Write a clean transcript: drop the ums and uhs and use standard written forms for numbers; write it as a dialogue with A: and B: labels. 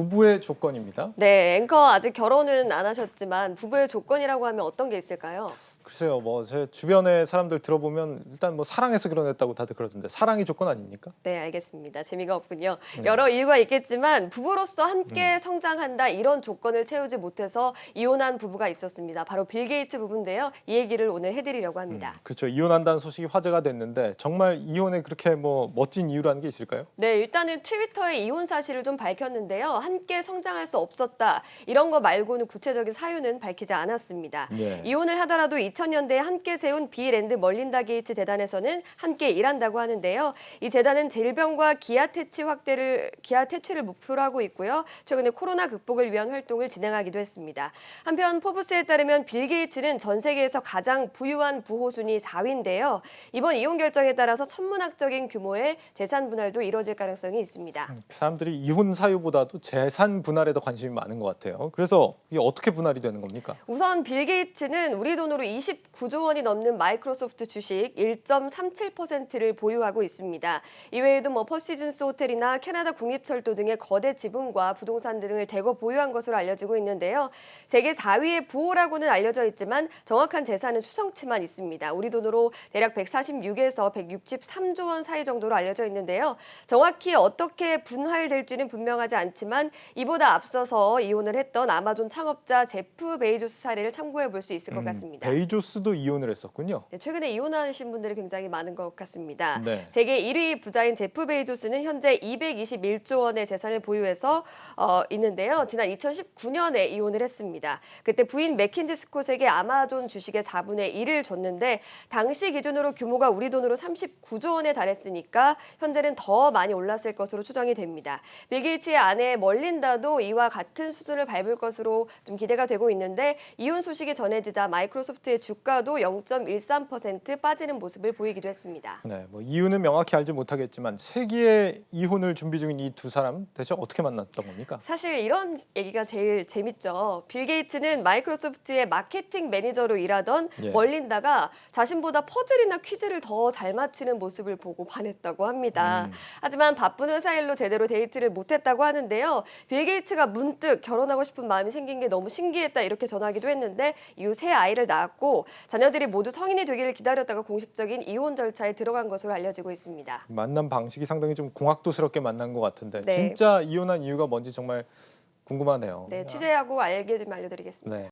A: 부부의 조건입니다.
B: 네, 앵커 아직 결혼은 안 하셨지만 부부의 조건이라고 하면 어떤 게 있을까요?
A: 글쎄요, 뭐 제 주변의 사람들 들어보면 일단 뭐 사랑해서 결혼했다고 다들 그러던데 사랑이 조건 아닙니까?
B: 네, 알겠습니다. 재미가 없군요.
A: 네.
B: 여러 이유가 있겠지만 부부로서 함께 성장한다 이런 조건을 채우지 못해서 이혼한 부부가 있었습니다. 바로 빌 게이츠 부부인데요. 이 얘기를 오늘 해드리려고 합니다.
A: 그렇죠. 이혼한다는 소식이 화제가 됐는데 정말 이혼에 그렇게 뭐 멋진 이유라는 게 있을까요?
B: 네, 일단은 트위터에 이혼 사실을 좀 밝혔는데요. 함께 성장할 수 없었다. 이런 거 말고는 구체적인 사유는 밝히지 않았습니다.
A: 네.
B: 이혼을 하더라도 2000년대에 함께 세운 빌 앤드 멀린다 게이츠 재단에서는 함께 일한다고 하는데요. 이 재단은 질병과 기아 퇴치를 목표로 하고 있고요. 최근에 코로나 극복을 위한 활동을 진행하기도 했습니다. 한편 포브스에 따르면 빌 게이츠는 전 세계에서 가장 부유한 부호 순위 4위인데요. 이번 이혼 결정에 따라서 천문학적인 규모의 재산 분할도 이뤄질 가능성이 있습니다.
A: 사람들이 이혼 사유보다도 재산 분할에 더 관심이 많은 것 같아요. 그래서 이게 어떻게 분할이 되는 겁니까?
B: 우선 빌 게이츠는 우리 돈으로 29조 원이 넘는 마이크로소프트 주식 1.37%를 보유하고 있습니다. 이외에도 퍼시즌스 호텔이나 캐나다 국립철도 등의 거대 지분과 부동산 등을 대거 보유한 것으로 알려지고 있는데요. 세계 4위의 부호라고는 알려져 있지만 정확한 재산은 추정치만 있습니다. 우리 돈으로 대략 146에서 163조 원 사이 정도로 알려져 있는데요. 정확히 어떻게 분할될지는 분명하지 않지만 이보다 앞서서 이혼을 했던 아마존 창업자 제프 베이조스 사례를 참고해 볼 수 있을 것 같습니다.
A: 베이조스도 이혼을 했었군요.
B: 네, 최근에 이혼하신 분들이 굉장히 많은 것 같습니다.
A: 네.
B: 세계 1위 부자인 제프 베이조스는 현재 221조 원의 재산을 보유해서 있는데요. 지난 2019년에 이혼을 했습니다. 그때 부인 맥킨지 스콧에게 아마존 주식의 4분의 1을 줬는데 당시 기준으로 규모가 우리 돈으로 39조 원에 달했으니까 현재는 더 많이 올랐을 것으로 추정이 됩니다. 빌 게이츠의 아내 멀린다도 이와 같은 수준을 밟을 것으로 좀 기대가 되고 있는데 이혼 소식이 전해지자 마이크로소프트의 주가도 0.13% 빠지는 모습을 보이기도 했습니다.
A: 네, 뭐 이유는 명확히 알지 못하겠지만 세기의 이혼을 준비 중인 이 두 사람 대체 어떻게 만났던 겁니까?
B: 사실 이런 얘기가 제일 재밌죠. 빌 게이츠는 마이크로소프트의 마케팅 매니저로 일하던
A: 예.
B: 멀린다가 자신보다 퍼즐이나 퀴즈를 더 잘 맞히는 모습을 보고 반했다고 합니다. 하지만 바쁜 회사 일로 제대로 데이트를 못했다고 하는데요. 빌 게이츠가 문득 결혼하고 싶은 마음이 생긴 게 너무 신기했다 이렇게 전하기도 했는데 이후 새 아이를 낳았고 자녀들이 모두 성인이 되기를 기다렸다가 공식적인 이혼 절차에 들어간 것으로 알려지고 있습니다.
A: 만남 방식이 상당히 좀 공학도스럽게 만난 것 같은데
B: 네.
A: 진짜 이혼한 이유가 뭔지 정말 궁금하네요.
B: 네, 취재하고 알게 되면 알려드리겠습니다.
A: 네.